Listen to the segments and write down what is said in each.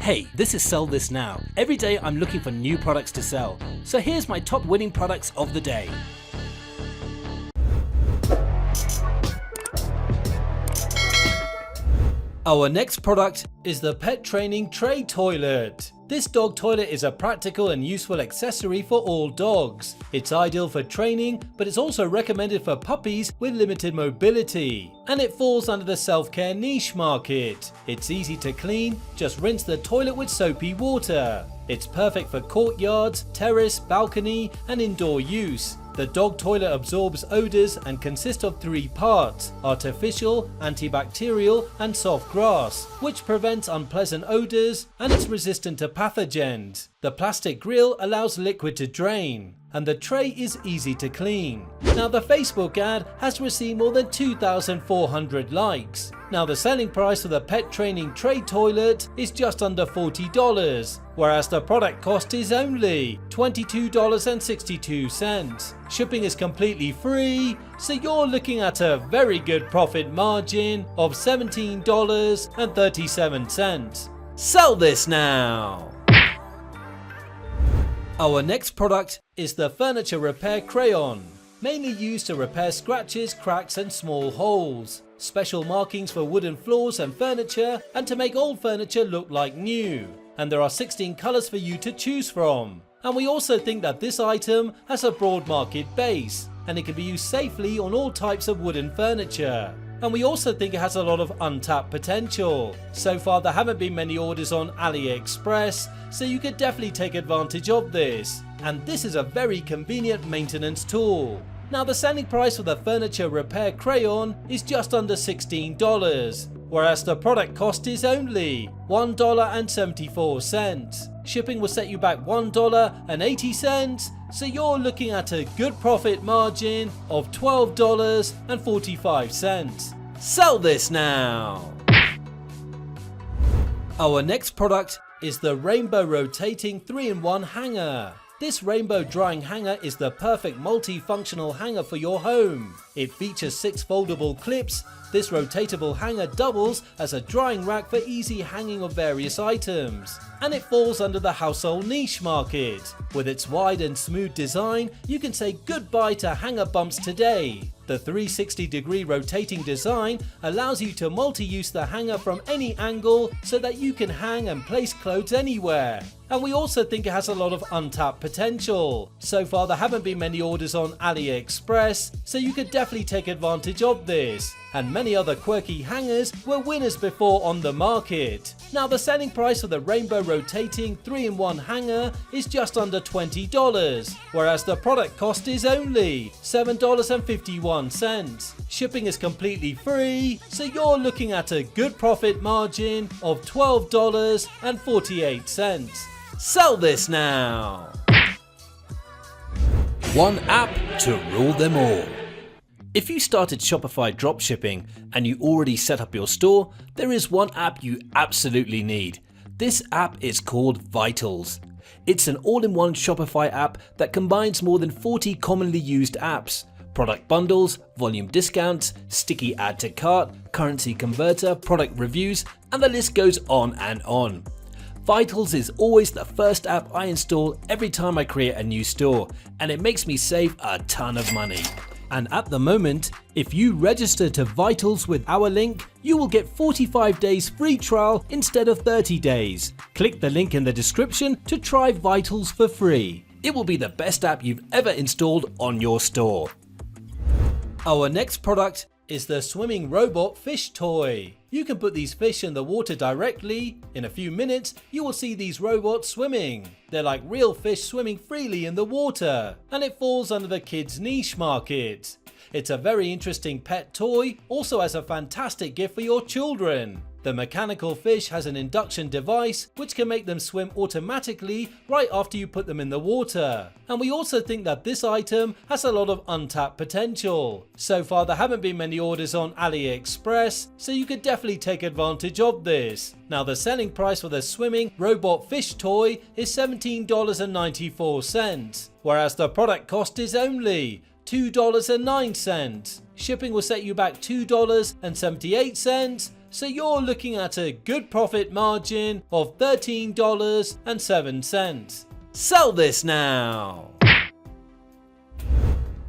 Hey, this is Sell This Now. Every day I'm looking for new products to sell. So here's my top winning products of the day. Our next product is the Pet Training Tray Toilet. This dog toilet is a practical and useful accessory for all dogs. It's ideal for training, but it's also recommended for puppies with limited mobility. And it falls under the self-care niche market. It's easy to clean, just rinse the toilet with soapy water. It's perfect for courtyards, terrace, balcony, and indoor use. The dog toilet absorbs odors and consists of 3 parts: artificial, antibacterial, and soft grass, which prevents unpleasant odors, and it's resistant to pathogens. The plastic grill allows liquid to drain, and the tray is easy to clean. Now, the Facebook ad has received more than 2,400 likes. Now, the selling price for the Pet Training Tray Toilet is just under $40, whereas the product cost is only $22.62. Shipping is completely free, so you're looking at a very good profit margin of $17.37. Sell this now! Our next product is the Furniture Repair Crayon, mainly used to repair scratches, cracks, and small holes. Special markings for wooden floors and furniture, and to make old furniture look like new. And there are 16 colors for you to choose from. And we also think that this item has a broad market base, and it can be used safely on all types of wooden furniture. And we also think it has a lot of untapped potential. So far there haven't been many orders on AliExpress, so you could definitely take advantage of this. And this is a very convenient maintenance tool. Now, the selling price for the Furniture Repair Crayon is just under $16, whereas the product cost is only $1.74. Shipping will set you back $1.80, so you're looking at a good profit margin of $12.45. Sell this now! Our next product is the Rainbow Rotating 3-in-1 Hanger. This rainbow drying hanger is the perfect multi-functional hanger for your home. It features 6 foldable clips. This rotatable hanger doubles as a drying rack for easy hanging of various items. And it falls under the household niche market. With its wide and smooth design, you can say goodbye to hanger bumps today. The 360-degree rotating design allows you to multi-use the hanger from any angle so that you can hang and place clothes anywhere. And we also think it has a lot of untapped potential. So far there haven't been many orders on AliExpress, so you could definitely take advantage of this. And many other quirky hangers were winners before on the market. Now, the selling price for the Rainbow Rotating 3-in-1 Hanger is just under $20, whereas the product cost is only $7.51. Shipping is completely free, so you're looking at a good profit margin of $12.48. Sell this now! One app to rule them all. If you started Shopify Dropshipping and you already set up your store, there is one app you absolutely need. This app is called Vitals. It's an all-in-one Shopify app that combines more than 40 commonly used apps: product bundles, volume discounts, sticky add to cart, currency converter, product reviews, and the list goes on and on. Vitals is always the first app I install every time I create a new store, and it makes me save a ton of money. And at the moment, if you register to Vitals with our link, you will get 45 days free trial instead of 30 days. Click the link in the description to try Vitals for free. It will be the best app you've ever installed on your store. Our next product is the Swimming Robot Fish Toy. You can put these fish in the water directly. In a few minutes, you will see these robots swimming. They're like real fish swimming freely in the water, and it falls under the kids' niche market. It's a very interesting pet toy, also as a fantastic gift for your children. The mechanical fish has an induction device which can make them swim automatically right after you put them in the water. And we also think that this item has a lot of untapped potential. So far there haven't been many orders on AliExpress, so you could definitely take advantage of this. Now, the selling price for the Swimming Robot Fish Toy is $17.94, whereas the product cost is only $2.09. Shipping will set you back $2.78, so you're looking at a good profit margin of $13.07. Sell this now!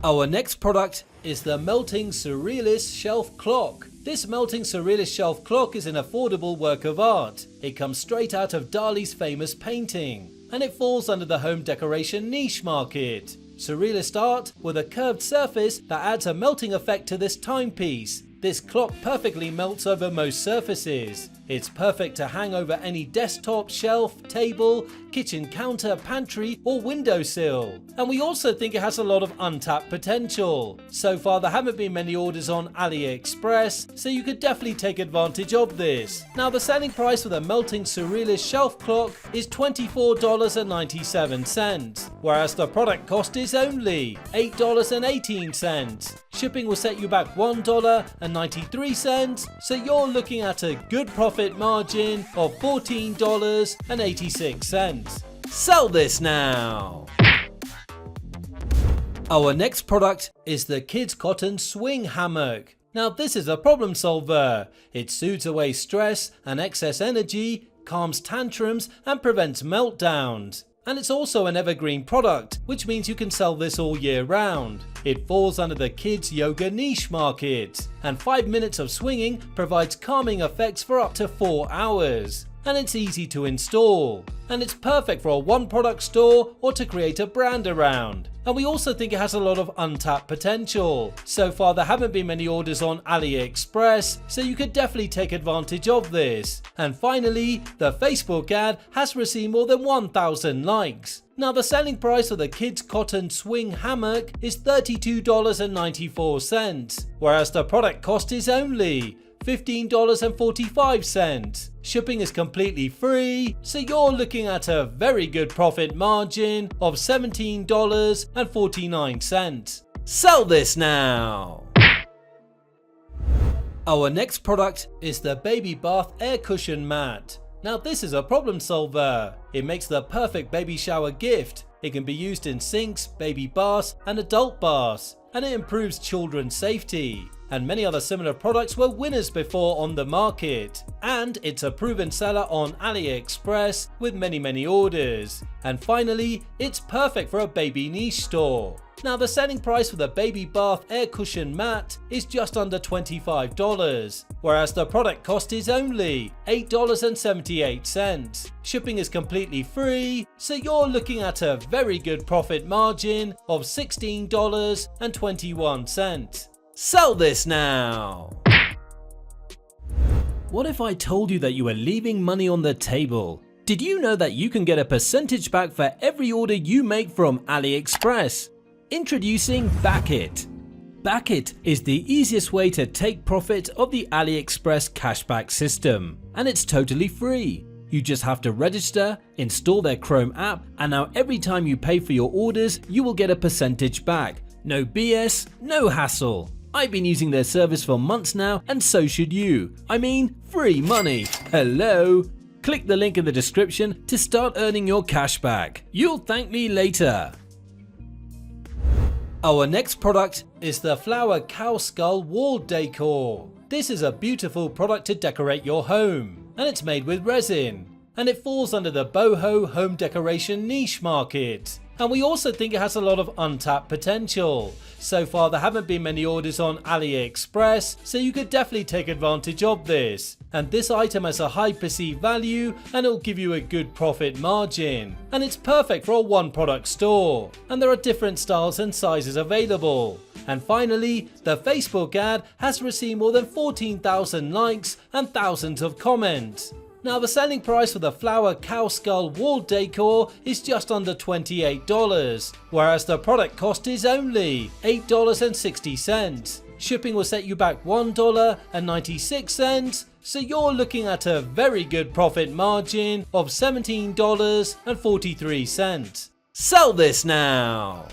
Our next product is the Melting Surrealist Shelf Clock. This Melting Surrealist Shelf Clock is an affordable work of art. It comes straight out of Dali's famous painting, and it falls under the home decoration niche market. Surrealist art with a curved surface that adds a melting effect to this timepiece. This clock perfectly melts over most surfaces. It's perfect to hang over any desktop, shelf, table, kitchen counter, pantry or windowsill. And we also think it has a lot of untapped potential. So far there haven't been many orders on AliExpress, so you could definitely take advantage of this. Now the selling price for the Melting Surrealist Shelf Clock is $24.97, whereas the product cost is only $8.18. Shipping will set you back $1.93, so you're looking at a good profit margin of $14.86. Sell this now! Our next product is the Kids Cotton Swing Hammock. Now this is a problem solver. It soothes away stress and excess energy, calms tantrums and prevents meltdowns. And it's also an evergreen product, which means you can sell this all year round. It falls under the kids yoga niche market, and 5 minutes of swinging provides calming effects for up to 4 hours. And it's easy to install, and it's perfect for a one product store or to create a brand around. And we also think it has a lot of untapped potential. So far there haven't been many orders on AliExpress, so you could definitely take advantage of this. And finally, the Facebook ad has received more than 1,000 likes. Now the selling price of the Kids Cotton Swing Hammock is $32.94, whereas the product cost is only $15.45. Shipping is completely free, so you're looking at a very good profit margin of $17.49. Sell this now! Our next product is the Baby Bath Air Cushion Mat. Now this is a problem solver. It makes the perfect baby shower gift. It can be used in sinks, baby baths and adult baths, and it improves children's safety. And many other similar products were winners before on the market, and it's a proven seller on AliExpress with many orders. And finally, it's perfect for a baby niche store. Now the selling price for the Baby Bath Air Cushion Mat is just under $25, whereas the product cost is only $8.78. Shipping is completely free, so you're looking at a very good profit margin of $16.21. Sell this now! What if I told you that you were leaving money on the table? Did you know that you can get a percentage back for every order you make from AliExpress? Introducing Backit. Backit is the easiest way to take profit of the AliExpress cashback system, and it's totally free. You just have to register, install their Chrome app, and now every time you pay for your orders, you will get a percentage back. No BS, no hassle. I've been using their service for months now, and so should you. I mean, free money. Hello? Click the link in the description to start earning your cash back. You'll thank me later. Our next product is the Flower Cow Skull Wall Decor. This is a beautiful product to decorate your home, and it's made with resin, and it falls under the boho home decoration niche market. And we also think it has a lot of untapped potential. So far there haven't been many orders on AliExpress, so you could definitely take advantage of this. And this item has a high perceived value, and it'll give you a good profit margin. And it's perfect for a one product store, and there are different styles and sizes available. And finally, the Facebook ad has received more than 14,000 likes and thousands of comments. Now the selling price for the Flower Cow Skull Wall Decor is just under $28, whereas the product cost is only $8.60. Shipping will set you back $1.96, so you're looking at a very good profit margin of $17.43. Sell this now!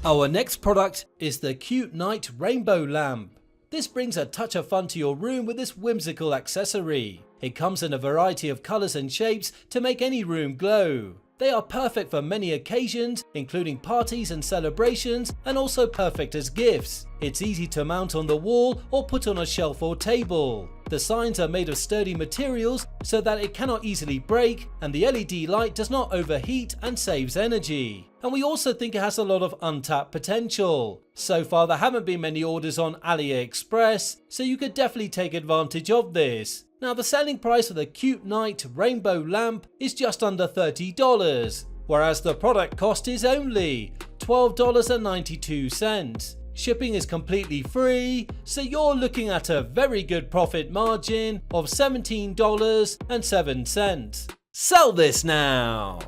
Our next product is the Cute Night Rainbow Lamp. This brings a touch of fun to your room with this whimsical accessory. It comes in a variety of colours and shapes to make any room glow. They are perfect for many occasions, including parties and celebrations, and also perfect as gifts. It's easy to mount on the wall or put on a shelf or table. The signs are made of sturdy materials so that it cannot easily break, and the LED light does not overheat and saves energy. And we also think it has a lot of untapped potential. So far there haven't been many orders on AliExpress, so you could definitely take advantage of this. Now the selling price for the Cute Night Rainbow Lamp is just under $30, whereas the product cost is only $12.92. Shipping is completely free, so you're looking at a very good profit margin of $17.07. Sell this now!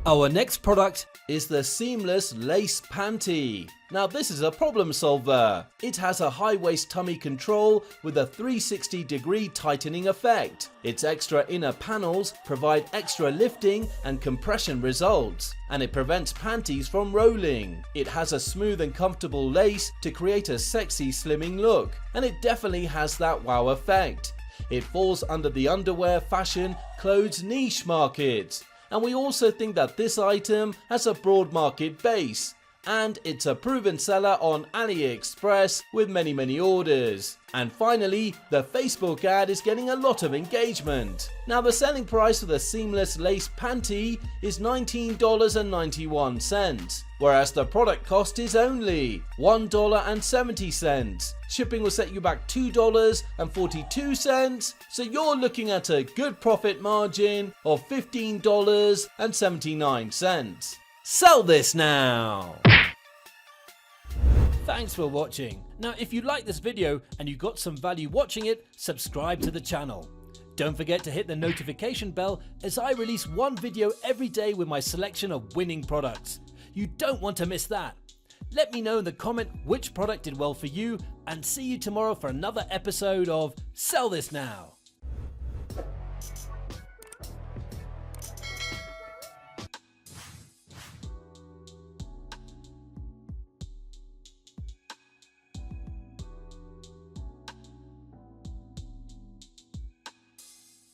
Our next product is the Seamless Lace Panty. Now this is a problem solver. It has a high waist tummy control with a 360-degree tightening effect. Its extra inner panels provide extra lifting and compression results, and it prevents panties from rolling. It has a smooth and comfortable lace to create a sexy slimming look, and it definitely has that wow effect. It falls under the underwear, fashion, clothes niche market. And we also think that this item has a broad market base, and it's a proven seller on AliExpress with many orders. And finally, the Facebook ad is getting a lot of engagement. Now the selling price for the Seamless Lace Panty is $19.91, whereas the product cost is only $1.70. Shipping will set you back $2.42, so you're looking at a good profit margin of $15.79. Sell this now! Thanks for watching. Now if you like this video and you got some value watching it, subscribe to the channel. Don't forget to hit the notification bell as I release one video every day with my selection of winning products. You don't want to miss that. Let me know in the comment which product did well for you, and see you tomorrow for another episode of Sell This Now.